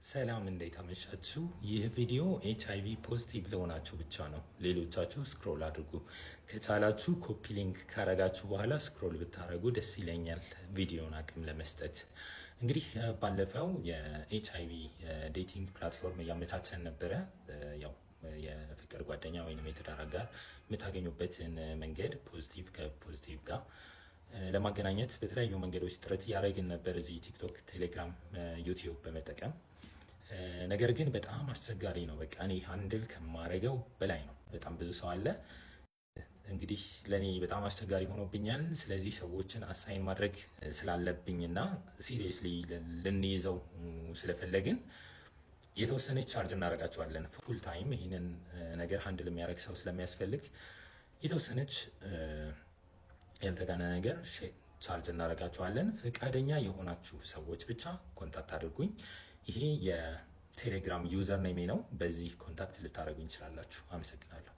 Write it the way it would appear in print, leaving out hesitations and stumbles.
ሰላም እንዴት አመሻችሁ። ይህ ቪዲዮ ኤችአይቪ ፖዚቲቭ ለሆናችሁ ብቻ ነው። ሌሎቻችሁ ስክሮል አድርጉ። ከቻላችሁ ኮፒ ሊንክ ካረጋችሁ በኋላ ስክሮል ብታረጉ ደስ ይለኛል፣ ቪዲዮን አቅም ለመስጠት። እንግዲህ ባለፈው የኤችአይቪ ዴቲንግ ፕላትፎርም እያመቻቸን ነበረ። ያው የፍቅር ጓደኛ ወይም የትዳር አጋር የምታገኙበትን መንገድ ፖዚቲቭ ከፖዚቲቭ ጋር ለማገናኘት በተለያዩ መንገዶች ጥረት እያደረግን ነበር፣ እዚህ ቲክቶክ፣ ቴሌግራም፣ ዩቲዩብ በመጠቀም ነገር ግን በጣም አስቸጋሪ ነው። በቃ እኔ ሃንድል ከማረገው በላይ ነው። በጣም ብዙ ሰው አለ። እንግዲህ ለኔ በጣም አስቸጋሪ ሆኖብኛል። ስለዚህ ሰዎችን አሳይን ማድረግ ስላለብኝና ሲሪየስሊ ልንይዘው ስለፈለግን የተወሰነች ቻርጅ እናደርጋቸዋለን። ፉል ታይም ይህንን ነገር ሃንድል የሚያደርግ ሰው ስለሚያስፈልግ የተወሰነች ያልተጋነ ነገር ቻርጅ እናደርጋቸዋለን። ፈቃደኛ የሆናችሁ ሰዎች ብቻ ኮንታክት አድርጉኝ። ይሄ የቴሌግራም ዩዘር ኔሜ ነው። በዚህ ኮንታክት ልታደርጉኝ ትችላላችሁ። አመሰግናለሁ።